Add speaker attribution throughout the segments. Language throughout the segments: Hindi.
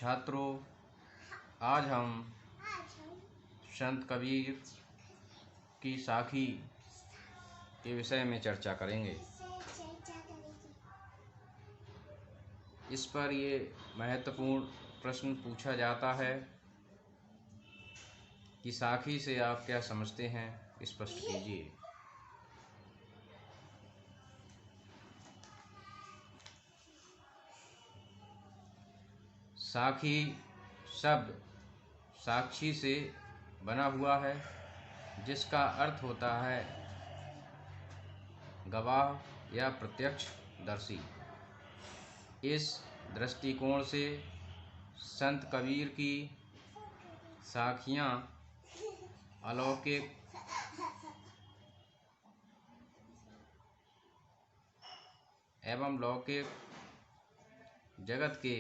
Speaker 1: छात्रों, आज हम संत कबीर की साखी के विषय में चर्चा करेंगे। इस पर ये महत्वपूर्ण प्रश्न पूछा जाता है कि साखी से आप क्या समझते हैं, स्पष्ट कीजिए। साखी शब्द साक्षी से बना हुआ है, जिसका अर्थ होता है गवाह या प्रत्यक्षदर्शी। इस दृष्टिकोण से संत कबीर की साखियाँ अलौकिक एवं लौकिक जगत के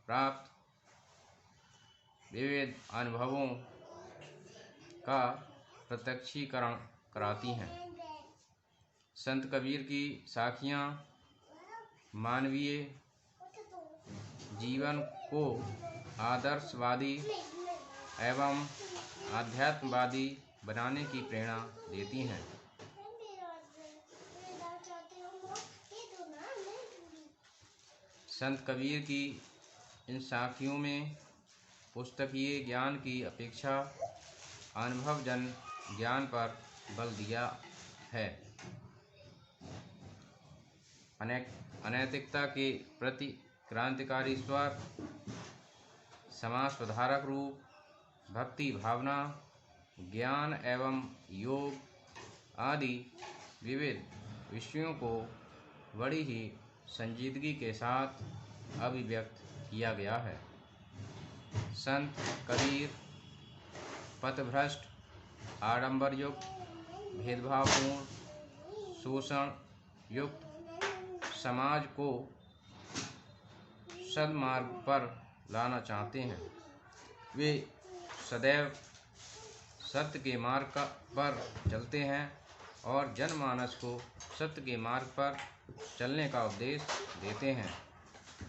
Speaker 1: प्राप्त विविध अनुभवों का प्रत्यक्षीकरण कराती हैं। संत कबीर की साखियाँ मानवीय जीवन को आदर्शवादी एवं आध्यात्मवादी बनाने की प्रेरणा देती हैं। संत कबीर की इन साखियों में पुस्तकीय ज्ञान की अपेक्षा अनुभवजन्य ज्ञान पर बल दिया है। अनैतिकता के प्रति क्रांतिकारी स्वर, समाज सुधारक रूप, भक्ति भावना, ज्ञान एवं योग आदि विविध विषयों को बड़ी ही संजीदगी के साथ अभिव्यक्त किया गया है। संत कबीर पथभ्रष्ट, आडंबर युक्त, भेदभावपूर्ण, शोषण युक्त समाज को सन्मार्ग पर लाना चाहते हैं। वे सदैव सत्य के मार्ग पर चलते हैं और जनमानस को सत्य के मार्ग पर चलने का उपदेश देते हैं।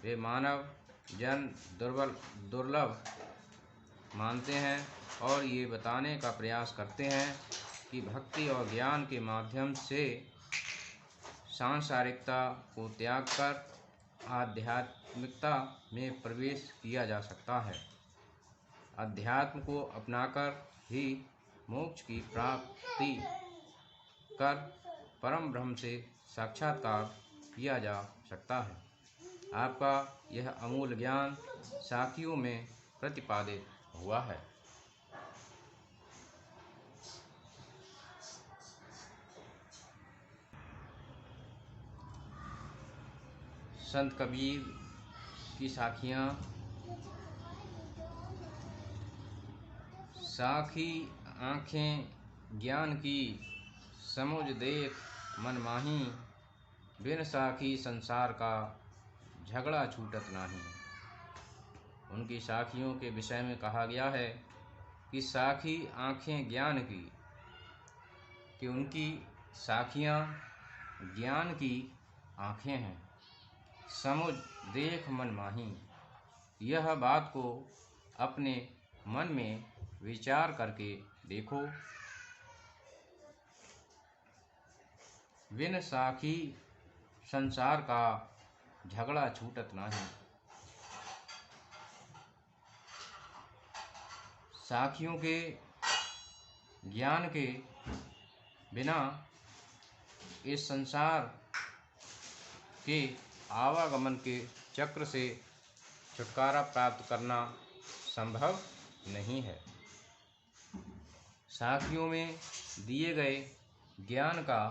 Speaker 1: वे मानव जन दुर्लभ मानते हैं और ये बताने का प्रयास करते हैं कि भक्ति और ज्ञान के माध्यम से सांसारिकता को त्याग कर आध्यात्मिकता में प्रवेश किया जा सकता है। अध्यात्म को अपनाकर ही मोक्ष की प्राप्ति कर परम ब्रह्म से साक्षात्कार किया जा सकता है। आपका यह अमूल्य ज्ञान साखियों में प्रतिपादित हुआ है। संत कबीर की साखियाँ। साखी आँखें ज्ञान की, समुझ देख मन माही, बिन साखी संसार का झगड़ा छूटत नाही। उनकी साखियों के विषय में कहा गया है कि साखी आँखें ज्ञान की, कि उनकी साखियाँ ज्ञान की आँखें हैं। समुझ देख मन माही, यह बात को अपने मन में विचार करके देखो। बिन साखी संसार का झगड़ा छूटत नहीं। साखियों के ज्ञान के बिना इस संसार के आवागमन के चक्र से छुटकारा प्राप्त करना संभव नहीं है। साखियों में दिए गए ज्ञान का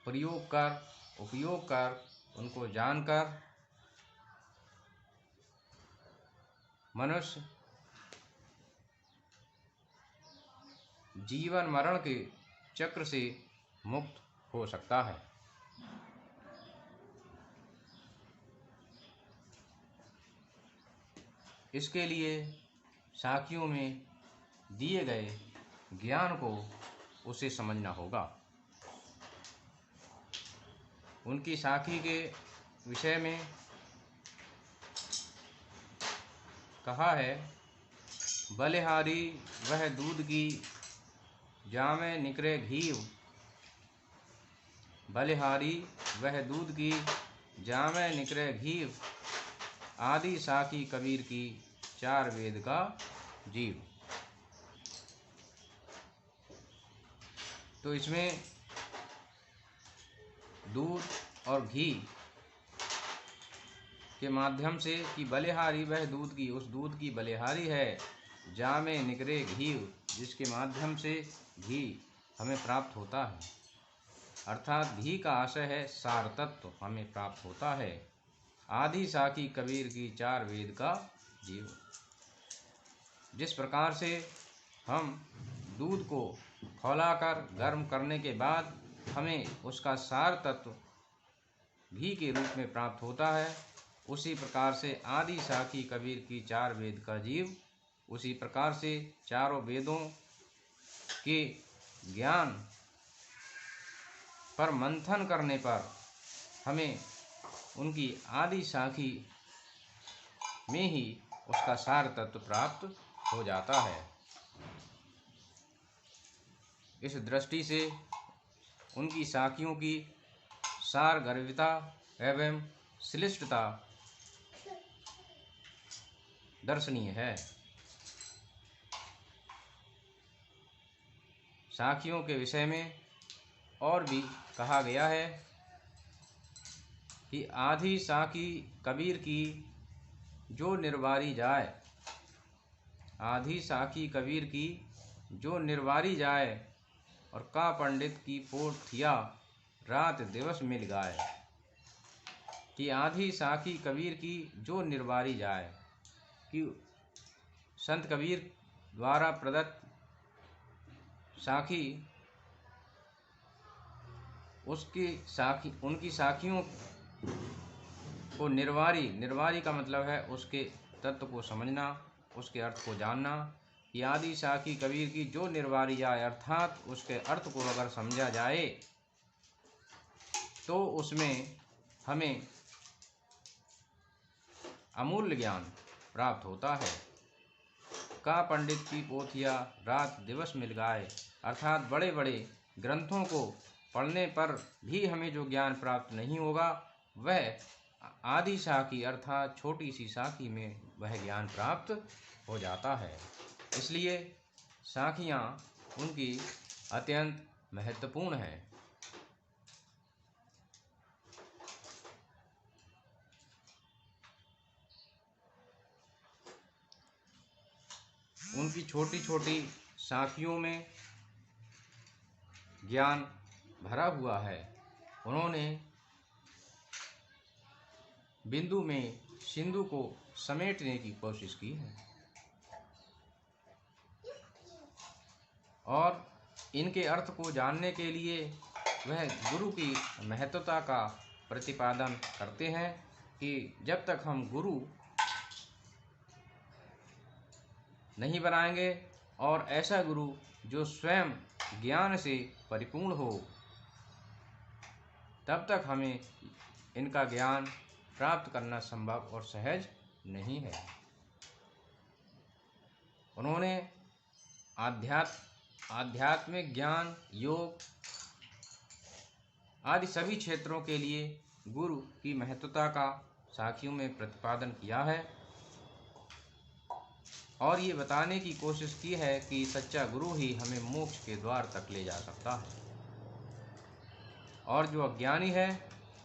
Speaker 1: उपयोग कर उनको जानकर मनुष्य जीवन मरण के चक्र से मुक्त हो सकता है। इसके लिए साखियों में दिए गए ज्ञान को उसे समझना होगा। उनकी साखी के विषय में कहा है, बलिहारी वह दूध की जामे निकरे घीव। बलिहारी वह दूध की जामे निकरे घीव, आदि साखी कबीर की चार वेद का जीव। तो इसमें दूध और घी के माध्यम से कि बलिहारी वह दूध की, उस दूध की बलिहारी है, जामे निकरे घी, जिसके माध्यम से घी हमें प्राप्त होता है। अर्थात घी का आशय है सार तत्व हमें प्राप्त होता है। आदि साखी कबीर की चार वेद का जीव। जिस प्रकार से हम दूध को खौलाकर गर्म करने के बाद हमें उसका सार तत्व घी के रूप में प्राप्त होता है, उसी प्रकार से आदि साखी कबीर की चार वेद का जीव, उसी प्रकार से चारों वेदों के ज्ञान पर मंथन करने पर हमें उनकी आदि साखी में ही उसका सार तत्व प्राप्त हो जाता है। इस दृष्टि से उनकी साखियों की सार गर्भिता एवं श्लिष्टता दर्शनीय है। साखियों के विषय में और भी कहा गया है कि आधी साखी कबीर की जो निर्वारी जाए, आधी साखी कबीर की जो निर्वारी जाए, और का पंडित की पोथिया रात दिवस मिल गाए। कि आधी साखी कबीर की जो निर्वारी जाए, कि संत कबीर द्वारा प्रदत्त साखी उनकी साखियों को निर्वारी का मतलब है उसके तत्व को समझना, उसके अर्थ को जानना। कि आदि साखी कबीर की जो निर्वारी जाए, अर्थात उसके अर्थ को अगर समझा जाए तो उसमें हमें अमूल्य ज्ञान प्राप्त होता है। का पंडित की पोथिया रात दिवस मिल गाए, अर्थात बड़े बड़े ग्रंथों को पढ़ने पर भी हमें जो ज्ञान प्राप्त नहीं होगा, वह आदि साखी अर्थात छोटी सी साखी में वह ज्ञान प्राप्त हो जाता है। इसलिए साखियाँ उनकी अत्यंत महत्वपूर्ण हैं। उनकी छोटी छोटी साखियों में ज्ञान भरा हुआ है। उन्होंने बिंदु में सिंधु को समेटने की कोशिश की है और इनके अर्थ को जानने के लिए वह गुरु की महत्वता का प्रतिपादन करते हैं कि जब तक हम गुरु नहीं बनाएंगे और ऐसा गुरु जो स्वयं ज्ञान से परिपूर्ण हो, तब तक हमें इनका ज्ञान प्राप्त करना संभव और सहज नहीं है। उन्होंने आध्यात्मिक ज्ञान, योग आदि सभी क्षेत्रों के लिए गुरु की महत्वता का साखियों में प्रतिपादन किया है और ये बताने की कोशिश की है कि सच्चा गुरु ही हमें मोक्ष के द्वार तक ले जा सकता है और जो अज्ञानी है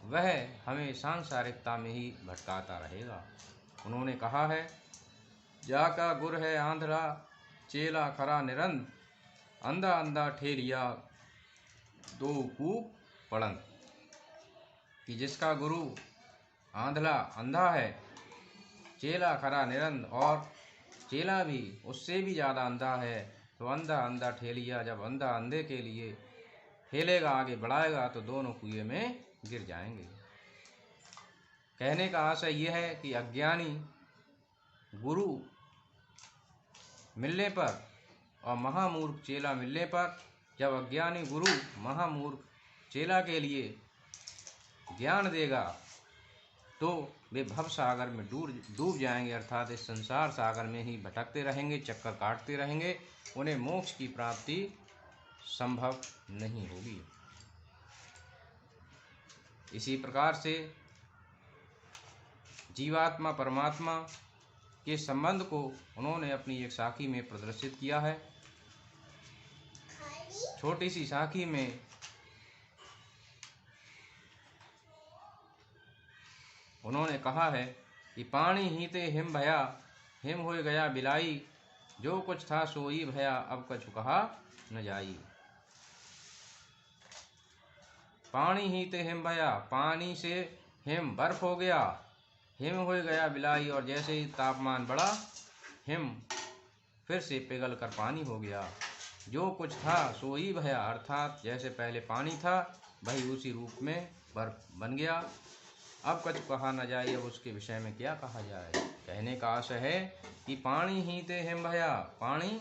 Speaker 1: वह हमें सांसारिकता में ही भटकाता रहेगा। उन्होंने कहा है, जाका गुर है आंधळा चेला खरा निरंद, अंधा अंधा ठेरिया दो कूप पड़ंग। कि जिसका गुरु अंधा है, चेला खरा निरंद और चेला भी उससे भी ज़्यादा अंधा है, तो अंधा अंधा ठेलिया, जब अंधा अंधे के लिए ठेलेगा, आगे बढ़ाएगा, तो दोनों कुएं में गिर जाएंगे। कहने का आशय यह है कि अज्ञानी गुरु मिलने पर और महामूर्ख चेला मिलने पर, जब अज्ञानी गुरु महामूर्ख चेला के लिए ज्ञान देगा तो वे भव सागर में डूब जाएंगे, अर्थात इस संसार सागर में ही भटकते रहेंगे, चक्कर काटते रहेंगे। उन्हें मोक्ष की प्राप्ति संभव नहीं होगी। इसी प्रकार से जीवात्मा परमात्मा के संबंध को उन्होंने अपनी एक साखी में प्रदर्शित किया है। छोटी सी साखी में उन्होंने कहा है कि पानी ही ते हिम भया, हिम हो गया बिलाई, जो कुछ था सोई भया, अब कछु कहा न जाई। पानी ही ते हिम भया, पानी से हिम बर्फ हो गया, हिम हो गया बिलाई, और जैसे ही तापमान बढ़ा हिम फिर से पिघल कर पानी हो गया। जो कुछ था सोई भया, अर्थात जैसे पहले पानी था वही उसी रूप में बर्फ बन गया। अब कुछ कहा न जाए, अब उसके विषय में क्या कहा जाए। कहने का आशय है कि पानी ही ते हिम भया, पानी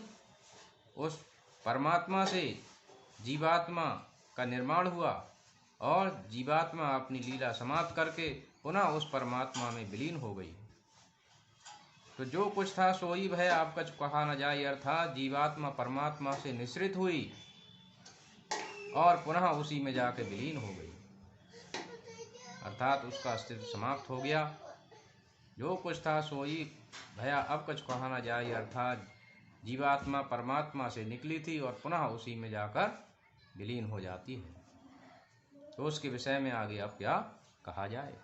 Speaker 1: उस परमात्मा से जीवात्मा का निर्माण हुआ और जीवात्मा अपनी लीला समाप्त करके पुनः उस परमात्मा में विलीन हो गई। तो जो कुछ था सोई भया, अब कुछ कहा न जाए, अर्थात जीवात्मा परमात्मा से निःसृत हुई और पुनः उसी में जाके विलीन हो गई, अर्थात उसका अस्तित्व समाप्त हो गया। जो कुछ था सोई भया, अब कुछ कहा न जाए, अर्थात जीवात्मा परमात्मा से निकली थी और पुनः उसी में जाकर विलीन हो जाती है। तो उसके विषय में आगे अब क्या कहा जाए।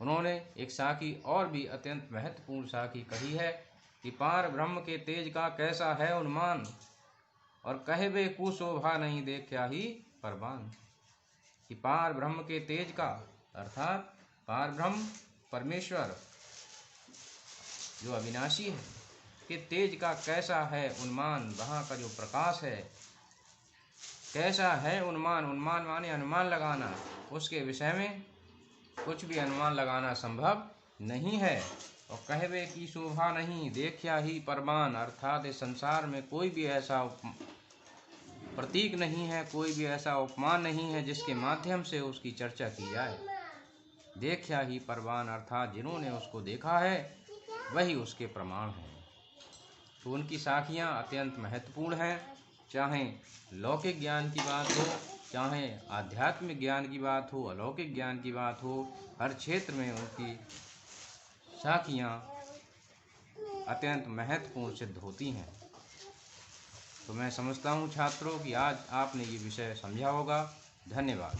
Speaker 1: उन्होंने एक साखी और भी अत्यंत महत्वपूर्ण साखी कही है कि पार ब्रह्म के तेज का कैसा है उन्मान, और कहे वे कुशोभा नहीं देखा ही परवान। कि पार ब्रह्म के तेज का, अर्थात पार ब्रह्म परमेश्वर जो अविनाशी है कि तेज का कैसा है उन्मान, वहाँ का जो प्रकाश है कैसा है उन्मान, उन्मान माने अनुमान लगाना, उसके विषय में कुछ भी अनुमान लगाना संभव नहीं है। और कहवे की शोभा नहीं देखा ही परमान, अर्थात इस संसार में कोई भी ऐसा प्रतीक नहीं है, कोई भी ऐसा उपमान नहीं है जिसके माध्यम से उसकी चर्चा की जाए। देखा ही परमान, अर्थात जिन्होंने उसको देखा है वही उसके प्रमाण हैं। तो उनकी साखियाँ अत्यंत महत्वपूर्ण हैं, चाहे लौकिक ज्ञान की बात हो, चाहे आध्यात्मिक ज्ञान की बात हो, अलौकिक ज्ञान की बात हो, हर क्षेत्र में उनकी साखियाँ अत्यंत महत्वपूर्ण सिद्ध होती हैं। तो मैं समझता हूँ छात्रों कि आज आपने ये विषय समझा होगा। धन्यवाद।